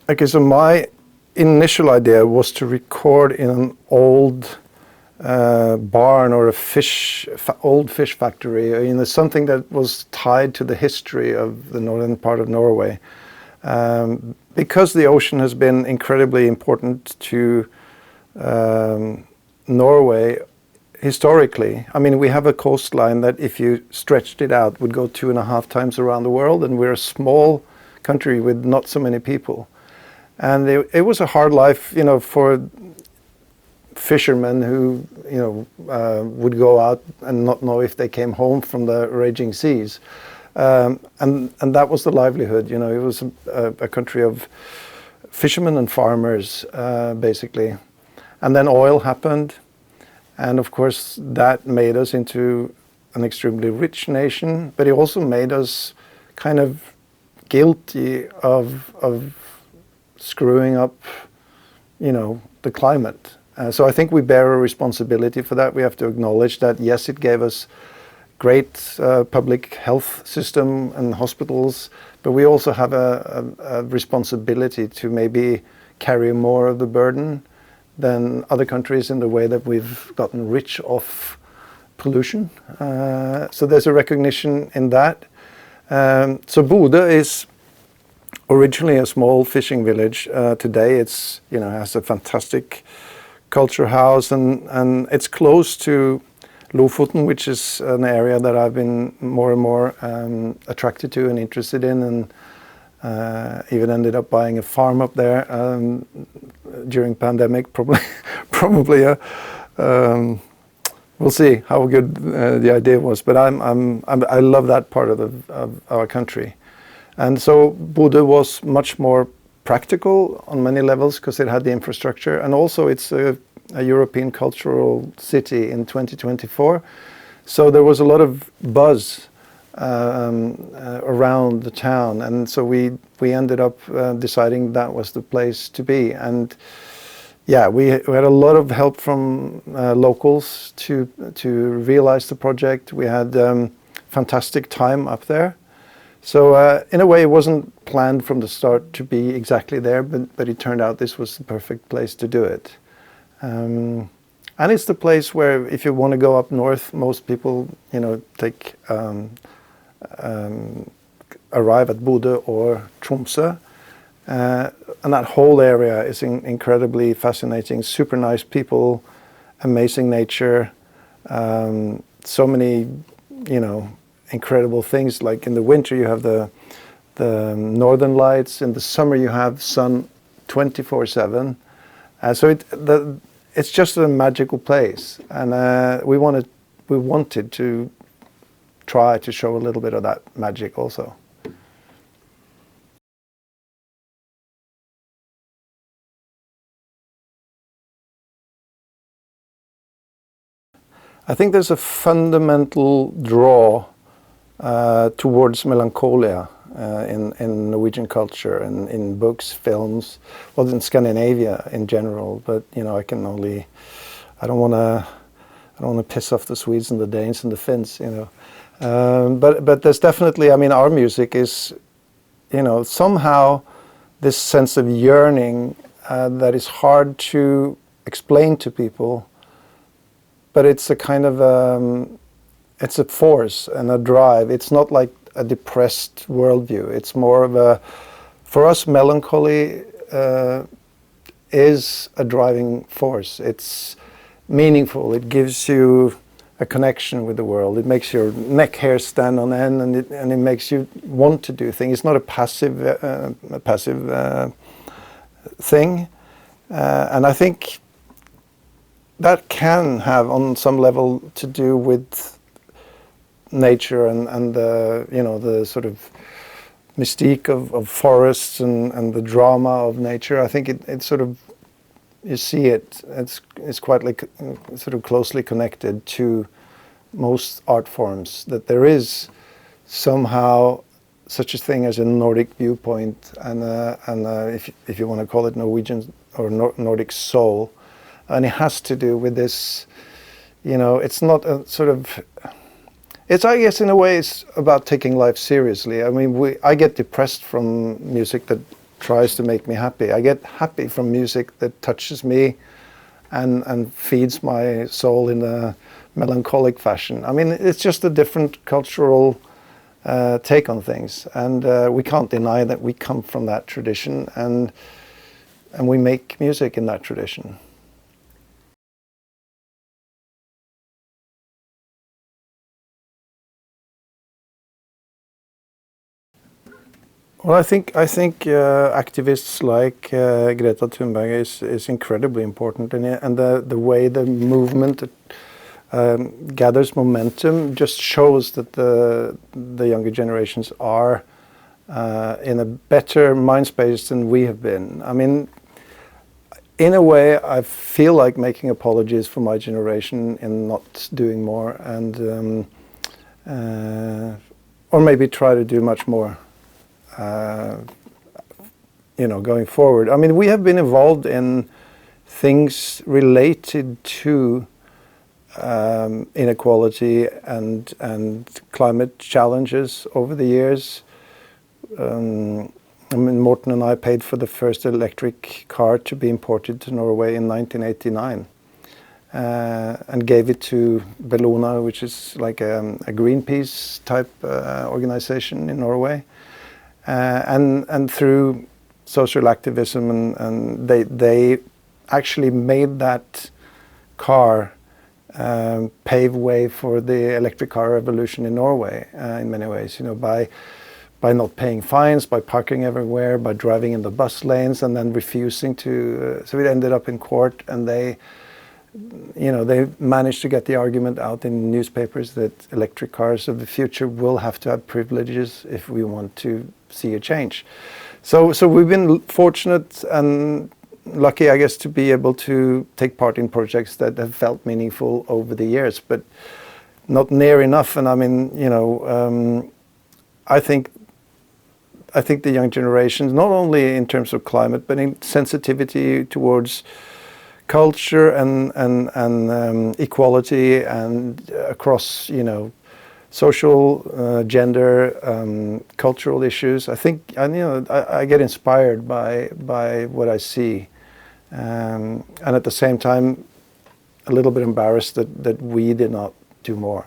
Okay, so my initial idea was to record in an old barn or old fish factory, something that was tied to the history of the northern part of Norway. Because the ocean has been incredibly important to Norway historically. I mean, we have a coastline that if you stretched it out would go 2.5 times around the world, and we're a small country with not so many people. And it was a hard life, for fishermen who, would go out and not know if they came home from the raging seas. And that was the livelihood, it was a country of fishermen and farmers, basically. And then oil happened. And of course, that made us into an extremely rich nation, but it also made us kind of guilty of screwing up, the climate. So I think we bear a responsibility for that. We have to acknowledge that, yes, it gave us great public health system and hospitals, but we also have a responsibility to maybe carry more of the burden than other countries in the way that we've gotten rich off pollution. So there's a recognition in that. So Bodø is originally a small fishing village. Today it's has a fantastic culture house, and it's close to Lofoten, which is an area that I've been more and more attracted to and interested in, and even ended up buying a farm up there during pandemic. Probably we'll see how good the idea was, but I love that part of our country. And so Bodø was much more practical on many levels because it had the infrastructure, and also it's a European cultural city in 2024. So there was a lot of buzz around the town, and so we ended up deciding that was the place to be. And yeah, we had a lot of help from locals to realize the project. We had fantastic time up there. So in a way, it wasn't planned from the start to be exactly there, but it turned out this was the perfect place to do it. And it's the place where, if you want to go up north, most people, take arrive at Bodø or Tromsø. And that whole area is incredibly fascinating. Super nice people, amazing nature, so many, incredible things. Like in the winter you have the northern lights. In the summer you have sun 24/7. So it's just a magical place, and we wanted to try to show a little bit of that magic also. I think there's a fundamental draw towards melancholia in Norwegian culture and in books, films, well, in Scandinavia in general. But I don't want to piss off the Swedes and the Danes and the Finns, But there's definitely, our music is, somehow this sense of yearning that is hard to explain to people. But it's a kind of, it's a force and a drive. It's not like a depressed worldview. It's more of for us, melancholy is a driving force. It's meaningful. It gives you a connection with the world. It makes your neck hair stand on end, and it makes you want to do things. It's not a passive thing. And I think that can have, on some level, to do with nature and the sort of mystique of forests and the drama of nature. I think it sort of, you see it's quite like sort of closely connected to most art forms, that there is somehow such a thing as a Nordic viewpoint and if you want to call it Norwegian or Nordic soul. And it has to do with this, it's not a sort of, I guess in a way it's about taking life seriously. I get depressed from music that tries to make me happy. I get happy from music that touches me and feeds my soul in a melancholic fashion. I mean, it's just a different cultural take on things, and we can't deny that we come from that tradition, and we make music in that tradition. Well, I think activists like Greta Thunberg is incredibly important, and the way the movement gathers momentum just shows that the younger generations are in a better mind space than we have been. I mean, in a way, I feel like making apologies for my generation in not doing more, and or maybe try to do much more. Going forward. I mean, we have been involved in things related to inequality and climate challenges over the years. I mean, Morten and I paid for the first electric car to be imported to Norway in 1989, and gave it to Bellona, which is like a Greenpeace type organization in Norway. And through social activism, and they actually made that car pave way for the electric car revolution in Norway in many ways. By not paying fines, by parking everywhere, by driving in the bus lanes, and then refusing to. So it ended up in court, and they managed to get the argument out in newspapers that electric cars of the future will have to have privileges if we want to see a change. So we've been fortunate and lucky, I guess, to be able to take part in projects that have felt meaningful over the years, but not near enough. And I mean, I think the young generations, not only in terms of climate, but in sensitivity towards culture and equality, and across social, gender, cultural issues. I think I get inspired by what I see, and at the same time a little bit embarrassed that we did not do more.